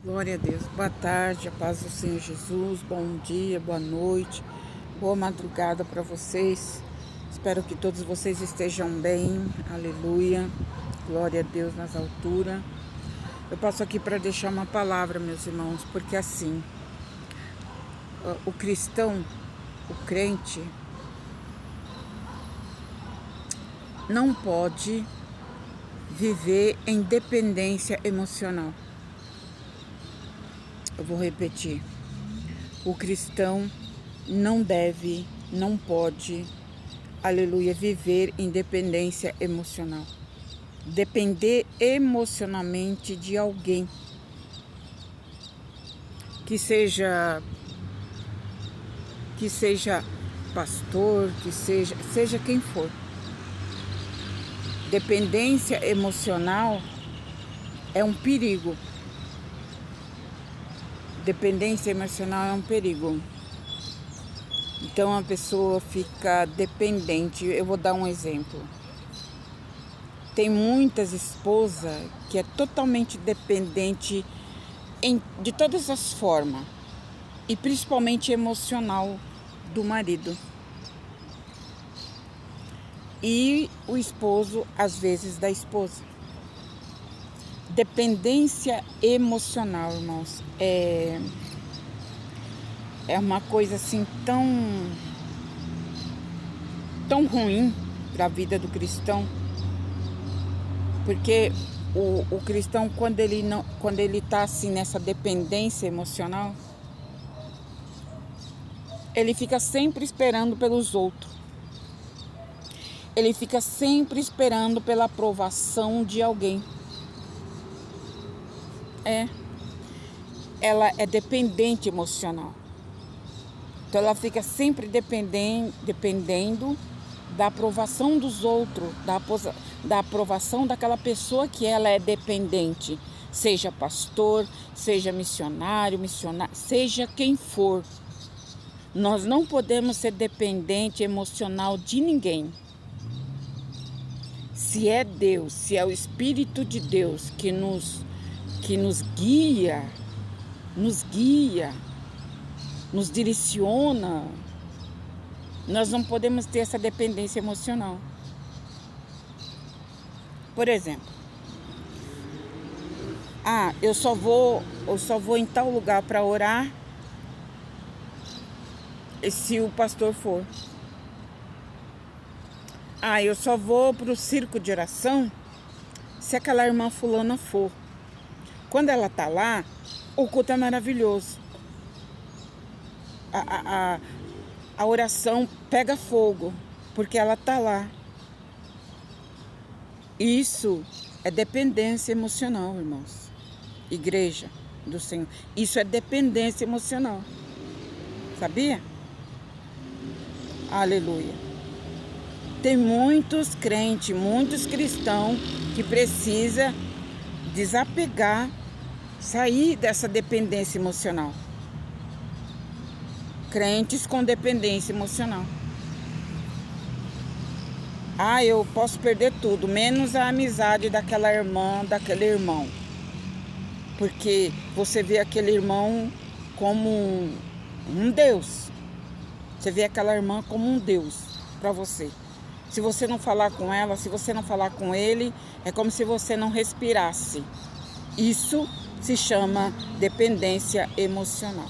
Glória a Deus. Boa tarde, a paz do Senhor Jesus. Bom dia, boa noite, boa madrugada para vocês. Espero que todos vocês estejam bem. Aleluia. Glória a Deus nas alturas. Eu passo aqui para deixar uma palavra, meus irmãos, porque assim, o cristão, o crente, não pode viver em dependência emocional. Eu vou repetir. O cristão não pode, aleluia, viver em dependência emocional. Depender emocionalmente de alguém. Que seja pastor, seja quem for. Dependência emocional é um perigo. Dependência emocional é um perigo. Então a pessoa fica dependente. Eu vou dar um exemplo. Tem muitas esposas que é totalmente dependente de todas as formas. E principalmente emocional do marido. E o esposo, às vezes, da esposa. Dependência emocional, irmãos, é uma coisa assim tão ruim para a vida do cristão, porque o cristão, quando ele está assim nessa dependência emocional, ele fica sempre esperando pelos outros, ele fica sempre esperando pela aprovação de alguém. Ela é dependente emocional. Então ela fica sempre dependendo da aprovação dos outros, da aprovação daquela pessoa que ela é dependente. Seja pastor, seja missionário, seja quem for. Nós não podemos ser dependente emocional de ninguém. Se é Deus, se é o Espírito de Deus que nos guia, nos direciona, nós não podemos ter essa dependência emocional. Por exemplo, eu só vou em tal lugar para orar se o pastor for. Eu só vou para o circo de oração se aquela irmã fulana for. Quando ela está lá, o culto é maravilhoso. A oração pega fogo, porque ela está lá. Isso é dependência emocional, irmãos. Igreja do Senhor. Isso é dependência emocional. Sabia? Aleluia. Tem muitos crentes, muitos cristãos que precisam desapegar, sair dessa dependência emocional. Crentes com dependência emocional. Eu posso perder tudo, menos a amizade daquela irmã, daquele irmão. Porque você vê aquele irmão como um Deus. Você vê aquela irmã como um Deus para você. Se você não falar com ela, se você não falar com ele, é como se você não respirasse. Isso se chama dependência emocional.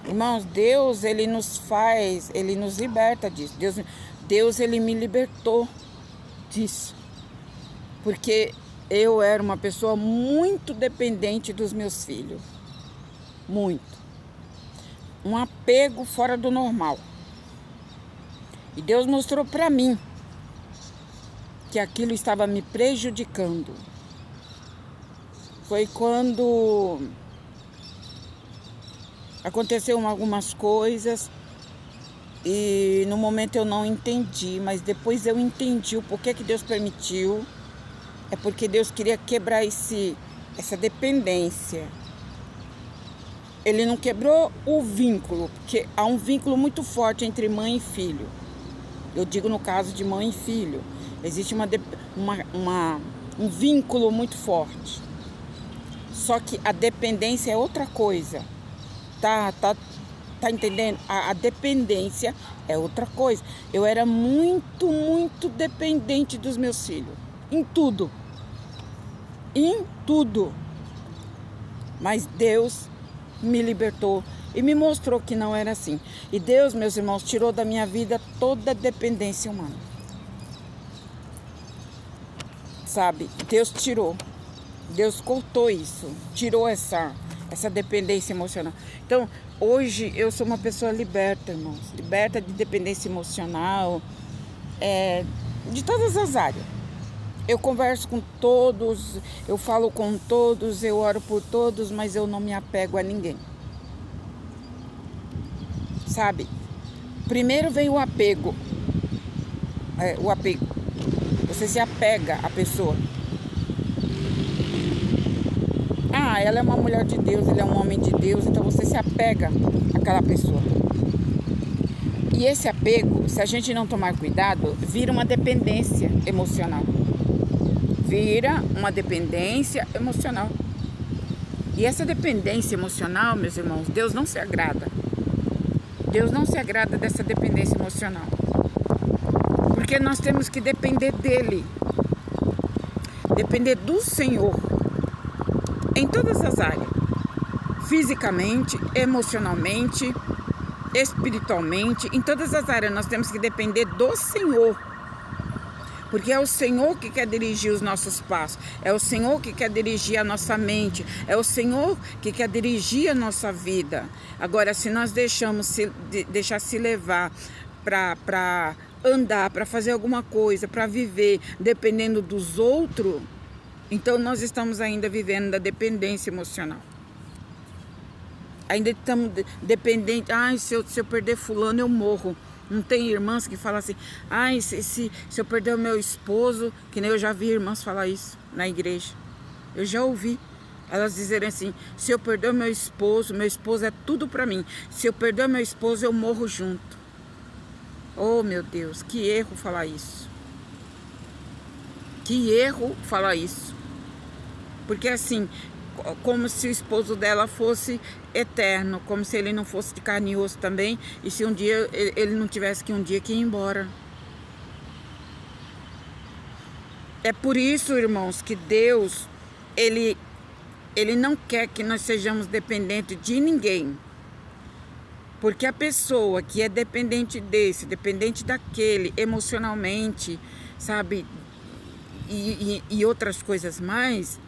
Irmãos, Deus, ele nos liberta disso. Deus, ele me libertou disso. Porque eu era uma pessoa muito dependente dos meus filhos. Muito. Um apego fora do normal. E Deus mostrou para mim que aquilo estava me prejudicando. Foi quando aconteceram algumas coisas e no momento eu não entendi, mas depois eu entendi o porquê que Deus permitiu. É porque Deus queria quebrar essa dependência. Ele não quebrou o vínculo, porque há um vínculo muito forte entre mãe e filho. Eu digo no caso de mãe e filho. Existe um vínculo muito forte. Só que a dependência é outra coisa. Tá entendendo? A dependência é outra coisa. Eu era muito, muito dependente dos meus filhos. Em tudo. Em tudo. Mas Deus me libertou e me mostrou que não era assim. E Deus, meus irmãos, tirou da minha vida toda a dependência humana. Sabe? Deus tirou. Deus cortou isso. Tirou essa dependência emocional. Então, hoje eu sou uma pessoa liberta, irmãos. Liberta de dependência emocional, de todas as áreas. Eu converso com todos, eu falo com todos, eu oro por todos, mas eu não me apego a ninguém. Sabe? Primeiro vem o apego. O apego. Você se apega à pessoa. Ela é uma mulher de Deus, ele é um homem de Deus, então você se apega àquela pessoa. E esse apego, se a gente não tomar cuidado, vira uma dependência emocional. Vira uma dependência emocional. E essa dependência emocional, meus irmãos, Deus não se agrada. Deus não se agrada dessa dependência emocional. Porque nós temos que depender dele. Depender do Senhor. Em todas as áreas. Fisicamente, emocionalmente, espiritualmente, em todas as áreas nós temos que depender do Senhor. Porque é o Senhor que quer dirigir os nossos passos, é o Senhor que quer dirigir a nossa mente, é o Senhor que quer dirigir a nossa vida. Agora, se nós deixar se levar para andar, para fazer alguma coisa, para viver, dependendo dos outros, então nós estamos ainda vivendo da dependência emocional. Ainda estamos dependentes. Se eu perder fulano, eu morro. Não tem irmãs que falam assim, se eu perder o meu esposo, que nem eu já vi irmãs falar isso na igreja. Eu já ouvi elas dizerem assim, se eu perder o meu esposo é tudo para mim. Se eu perder o meu esposo, eu morro junto. Oh, meu Deus, que erro falar isso. Que erro falar isso. Porque assim, como se o esposo dela fosse eterno, como se ele não fosse de carne e osso também, e se um dia ele não tivesse que ir embora. É por isso, irmãos, que Deus, ele não quer que nós sejamos dependentes de ninguém. Porque a pessoa que é dependente desse, dependente daquele, emocionalmente, sabe, e outras coisas mais,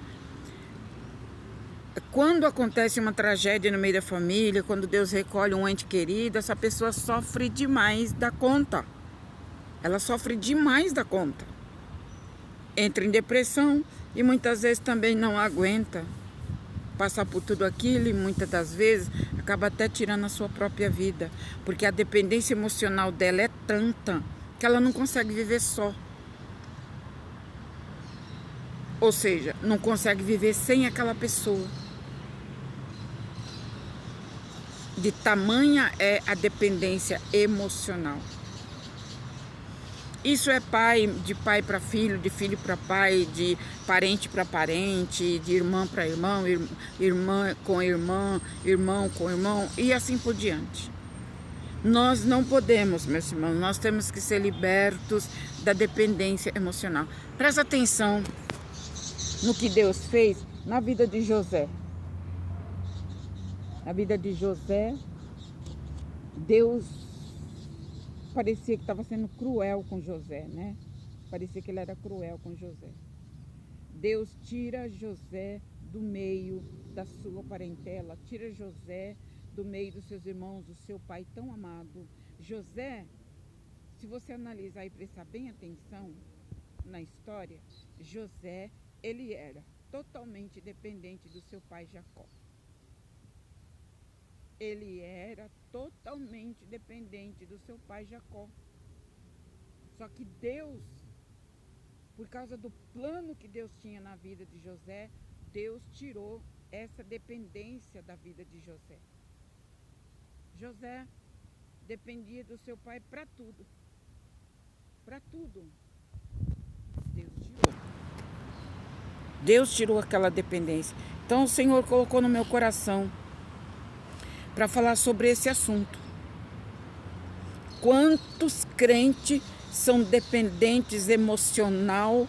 quando acontece uma tragédia no meio da família, quando Deus recolhe um ente querido, essa pessoa sofre demais da conta. Ela sofre demais da conta. Entra em depressão e muitas vezes também não aguenta passar por tudo aquilo e muitas das vezes acaba até tirando a sua própria vida. Porque a dependência emocional dela é tanta que ela não consegue viver só. Ou seja, não consegue viver sem aquela pessoa. De tamanha é a dependência emocional. Isso é de pai para filho, de filho para pai, de parente para parente, de irmã para irmão, irmã com irmã, irmão com irmão e assim por diante. Nós não podemos, meus irmãos, nós temos que ser libertos da dependência emocional. Presta atenção no que Deus fez na vida de José. Na vida de José, Deus parecia que estava sendo cruel com José, né? Parecia que ele era cruel com José. Deus tira José do meio da sua parentela, tira José do meio dos seus irmãos, do seu pai tão amado. José, se você analisar e prestar bem atenção na história, José, ele era totalmente dependente do seu pai Jacó. Ele era totalmente dependente do seu pai Jacó. Só que Deus, por causa do plano que Deus tinha na vida de José, Deus tirou essa dependência da vida de José. José dependia do seu pai para tudo. Para tudo. Deus tirou. Deus tirou aquela dependência. Então o Senhor colocou no meu coração para falar sobre esse assunto. Quantos crentes são dependentes emocional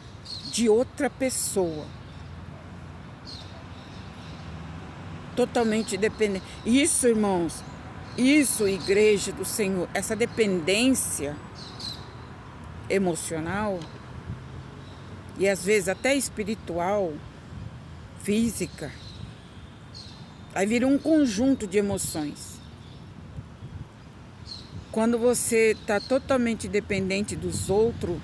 de outra pessoa? Totalmente dependente. Isso, irmãos, isso, igreja do Senhor, essa dependência emocional e às vezes até espiritual, física, aí vira um conjunto de emoções. Quando você está totalmente dependente dos outros,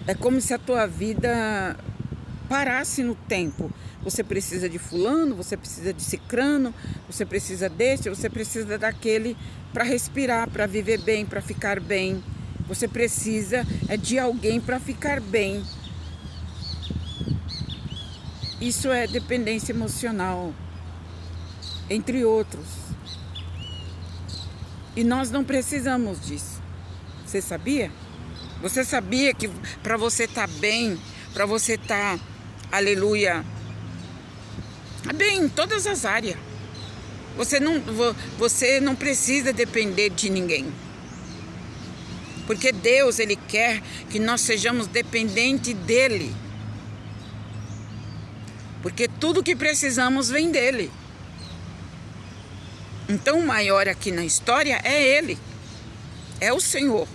é como se a tua vida parasse no tempo. Você precisa de fulano, você precisa de cicrano, você precisa deste, você precisa daquele para respirar, para viver bem, para ficar bem. Você precisa de alguém para ficar bem. Isso é dependência emocional, entre outros. E nós não precisamos disso. Você sabia? Você sabia que para você estar bem, para você estar, aleluia, bem em todas as áreas, você não precisa depender de ninguém. Porque Deus, Ele quer que nós sejamos dependentes dEle. Porque tudo que precisamos vem dEle. Então o maior aqui na história é Ele. É o Senhor.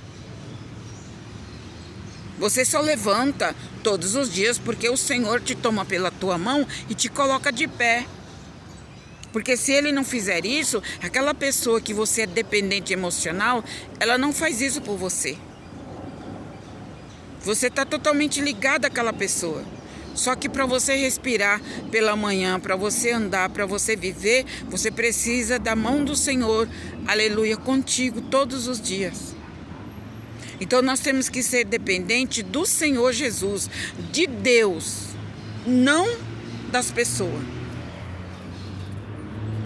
Você só levanta todos os dias porque o Senhor te toma pela tua mão e te coloca de pé. Porque se Ele não fizer isso, aquela pessoa que você é dependente emocional, ela não faz isso por você. Você está totalmente ligado àquela pessoa. Só que para você respirar pela manhã, para você andar, para você viver, você precisa da mão do Senhor, aleluia, contigo todos os dias. Então nós temos que ser dependentes do Senhor Jesus, de Deus, não das pessoas.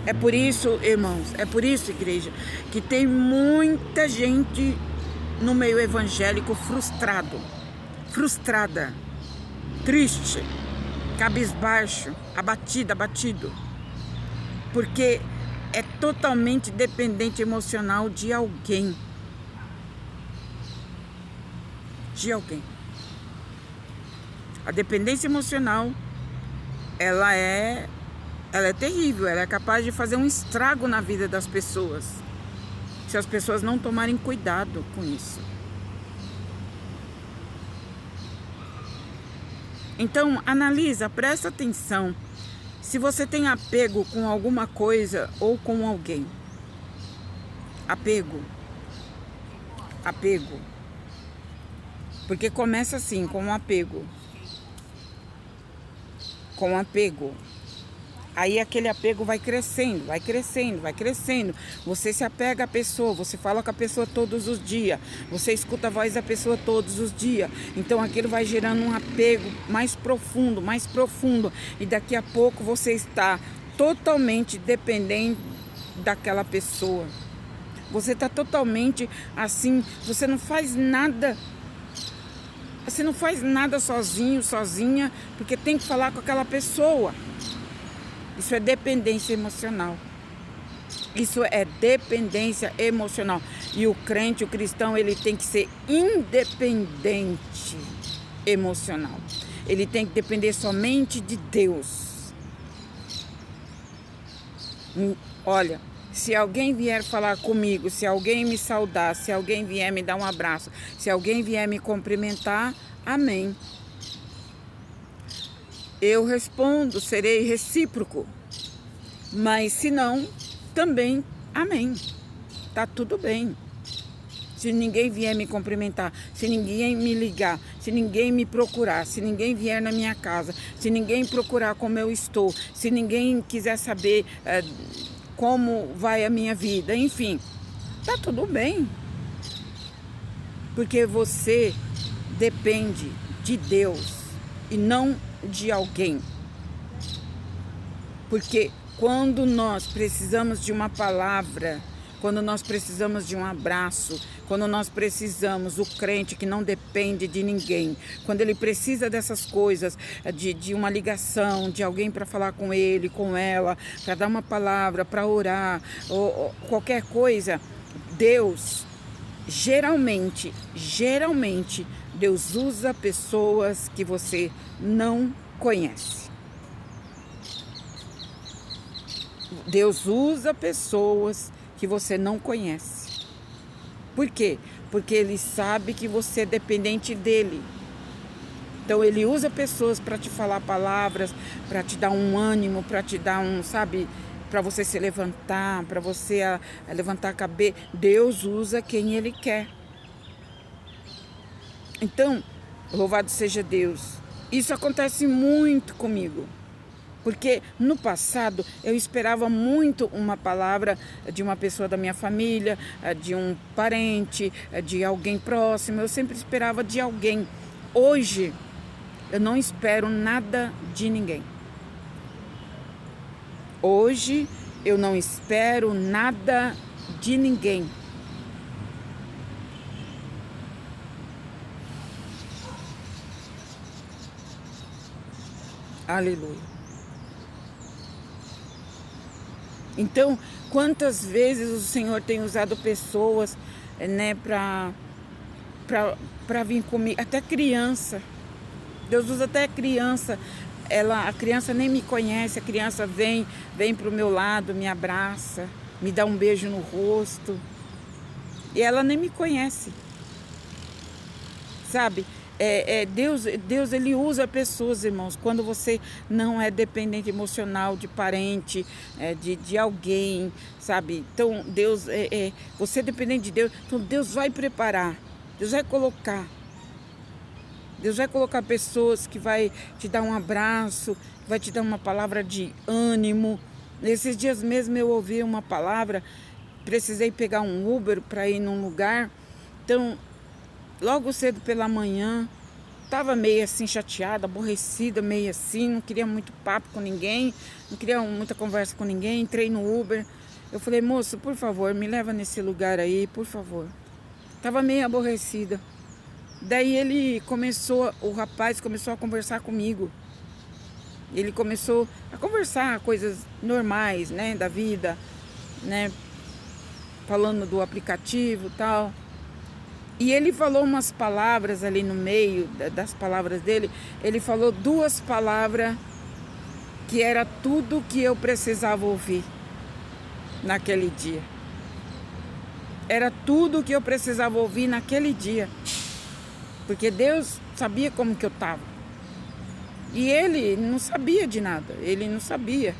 É por isso, irmãos, é por isso, igreja, que tem muita gente no meio evangélico frustrada, triste, cabisbaixo, abatido, porque é totalmente dependente emocional de alguém. A dependência emocional, ela é terrível, ela é capaz de fazer um estrago na vida das pessoas, se as pessoas não tomarem cuidado com isso. Então, analisa, presta atenção, se você tem apego com alguma coisa ou com alguém. Apego. Porque começa assim, com um apego. Aí aquele apego vai crescendo. Você se apega à pessoa, você fala com a pessoa todos os dias. Você escuta a voz da pessoa todos os dias. Então aquilo vai gerando um apego mais profundo. E daqui a pouco você está totalmente dependente daquela pessoa. Você está totalmente assim, você não faz nada. Você não faz nada sozinho, sozinha, porque tem que falar com aquela pessoa. Isso é dependência emocional. E o crente, o cristão, ele tem que ser independente emocional. Ele tem que depender somente de Deus. Olha, se alguém vier falar comigo, se alguém me saudar, se alguém vier me dar um abraço, se alguém vier me cumprimentar, amém. Eu respondo, serei recíproco. Mas se não, também amém. Tá tudo bem. Se ninguém vier me cumprimentar, se ninguém me ligar, se ninguém me procurar, se ninguém vier na minha casa, se ninguém procurar como eu estou, se ninguém quiser saber como vai a minha vida, enfim, tá tudo bem. Porque você depende de Deus e não de alguém. Porque quando nós precisamos de uma palavra, quando nós precisamos de um abraço, quando nós precisamos, o crente que não depende de ninguém, quando ele precisa dessas coisas, de uma ligação, de alguém para falar com ele, com ela, para dar uma palavra, para orar, ou qualquer coisa, Deus, geralmente, Deus usa pessoas que você não conhece. Deus usa pessoas que você não conhece. Por quê? Porque Ele sabe que você é dependente dEle. Então Ele usa pessoas para te falar palavras, para te dar um ânimo, para te dar para você se levantar, para você levantar a cabeça. Deus usa quem Ele quer. Então, louvado seja Deus. Isso acontece muito comigo. Porque no passado eu esperava muito uma palavra de uma pessoa da minha família, de um parente, de alguém próximo. Eu sempre esperava de alguém. Hoje eu não espero nada de ninguém. Hoje eu não espero nada de ninguém. Aleluia. Então, quantas vezes o Senhor tem usado pessoas, né, para vir comigo, até criança. Deus usa até criança. A criança nem me conhece, a criança vem para o meu lado, me abraça, me dá um beijo no rosto. E ela nem me conhece. Sabe? Deus ele usa pessoas, irmãos, quando você não é dependente emocional de parente, de alguém, sabe? Então, Deus, você é dependente de Deus, então Deus vai preparar, Deus vai colocar pessoas que vai te dar um abraço, vai te dar uma palavra de ânimo. Nesses dias mesmo eu ouvi uma palavra, precisei pegar um Uber para ir num lugar, então logo cedo pela manhã, estava meio assim chateada, aborrecida, meio assim, não queria muito papo com ninguém, não queria muita conversa com ninguém, entrei no Uber. Eu falei, moço, por favor, me leva nesse lugar aí, por favor. Estava meio aborrecida. Daí o rapaz começou a conversar comigo. Ele começou a conversar coisas normais, né, da vida, né, falando do aplicativo e tal. E ele falou umas palavras ali no meio das palavras dele. Ele falou 2 palavras que era tudo que eu precisava ouvir naquele dia. Era tudo que eu precisava ouvir naquele dia. Porque Deus sabia como que eu estava. E ele não sabia de nada. Ele não sabia,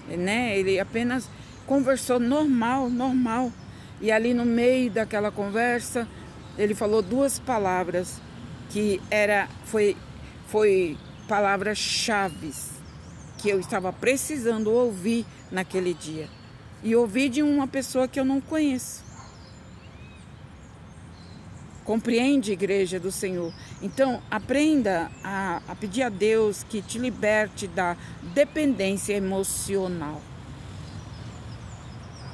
né? Ele apenas conversou normal. E ali no meio daquela conversa, ele falou 2 palavras que foi palavras-chave que eu estava precisando ouvir naquele dia. E ouvi de uma pessoa que eu não conheço. Compreende, igreja do Senhor? Então, aprenda a pedir a Deus que te liberte da dependência emocional.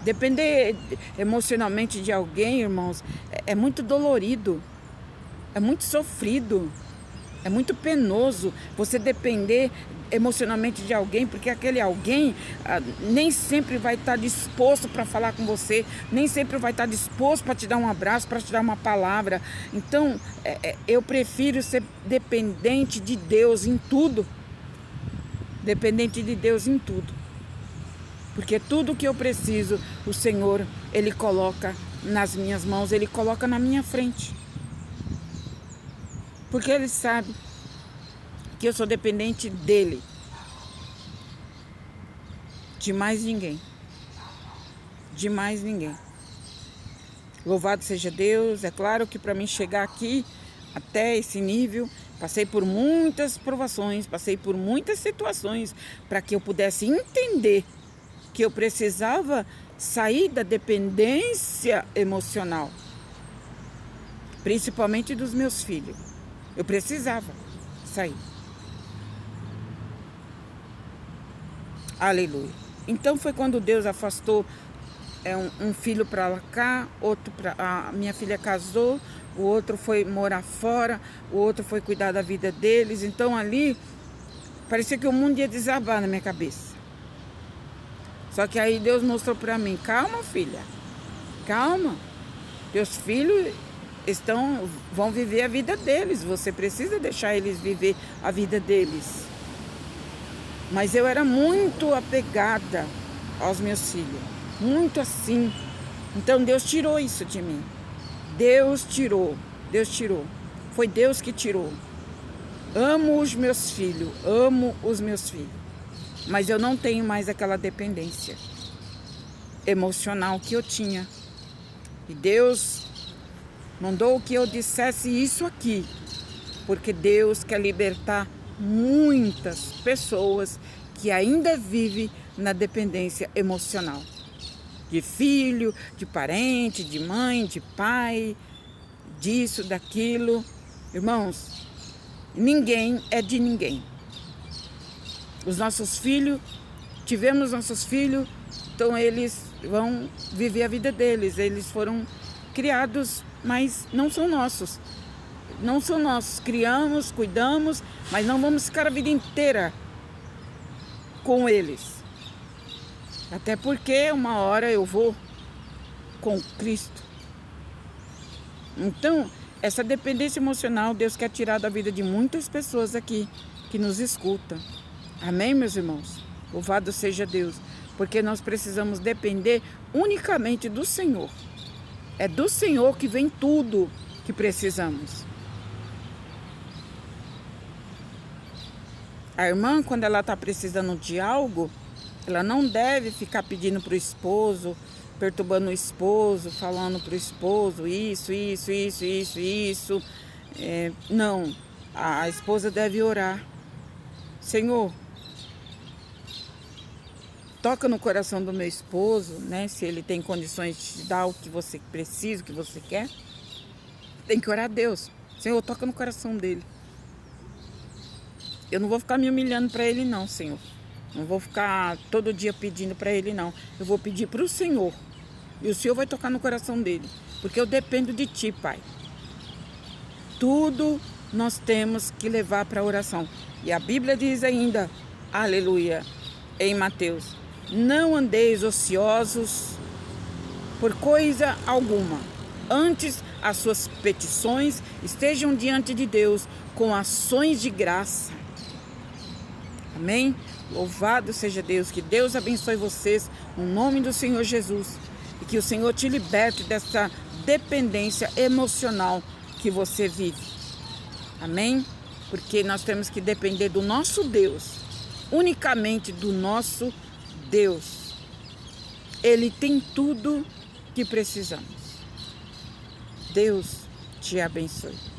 Depender emocionalmente de alguém, irmãos, é muito dolorido, é muito sofrido, é muito penoso você depender emocionalmente de alguém, porque aquele alguém nem sempre vai estar disposto para falar com você, nem sempre vai estar disposto para te dar um abraço, para te dar uma palavra. Então, eu prefiro ser dependente de Deus em tudo. Dependente de Deus em tudo. Porque tudo que eu preciso, o Senhor, Ele coloca nas minhas mãos, Ele coloca na minha frente. Porque Ele sabe que eu sou dependente dEle. De mais ninguém. De mais ninguém. Louvado seja Deus. É claro que para mim chegar aqui, até esse nível, passei por muitas provações, passei por muitas situações para que eu pudesse entender que eu precisava sair da dependência emocional, principalmente dos meus filhos. Eu precisava sair. Aleluia. Então foi quando Deus afastou um filho para cá, outro para... A minha filha casou, o outro foi morar fora, o outro foi cuidar da vida deles. Então ali, parecia que o mundo ia desabar na minha cabeça. Só que aí Deus mostrou para mim, calma filha, calma. Teus filhos vão viver a vida deles, você precisa deixar eles viver a vida deles. Mas eu era muito apegada aos meus filhos, muito assim. Então Deus tirou isso de mim. Deus tirou. Foi Deus que tirou. Amo os meus filhos, mas eu não tenho mais aquela dependência emocional que eu tinha. E Deus mandou que eu dissesse isso aqui, porque Deus quer libertar muitas pessoas que ainda vivem na dependência emocional. De filho, de parente, de mãe, de pai, disso, daquilo. Irmãos, ninguém é de ninguém. Os nossos filhos, tivemos nossos filhos, então eles vão viver a vida deles. Eles foram criados, mas não são nossos. Não são nossos. Criamos, cuidamos, mas não vamos ficar a vida inteira com eles. Até porque uma hora eu vou com Cristo. Então, essa dependência emocional, Deus quer tirar da vida de muitas pessoas aqui que nos escutam. Amém, meus irmãos? Louvado seja Deus. Porque nós precisamos depender unicamente do Senhor. É do Senhor que vem tudo que precisamos. A irmã, quando ela está precisando de algo, ela não deve ficar pedindo para o esposo, perturbando o esposo, falando para o esposo isso. Não, a esposa deve orar. Senhor, toca no coração do meu esposo, né? Se ele tem condições de te dar o que você precisa, o que você quer. Tem que orar a Deus. Senhor, toca no coração dele. Eu não vou ficar me humilhando para ele não, Senhor. Não vou ficar todo dia pedindo para ele não. Eu vou pedir para o Senhor. E o Senhor vai tocar no coração dele. Porque eu dependo de Ti, Pai. Tudo nós temos que levar para a oração. E a Bíblia diz ainda, aleluia, em Mateus: não andeis ociosos por coisa alguma. Antes, as suas petições estejam diante de Deus com ações de graça. Amém? Louvado seja Deus. Que Deus abençoe vocês no nome do Senhor Jesus. E que o Senhor te liberte dessa dependência emocional que você vive. Amém? Porque nós temos que depender do nosso Deus. Unicamente do nosso Deus. Ele tem tudo que precisamos. Deus te abençoe.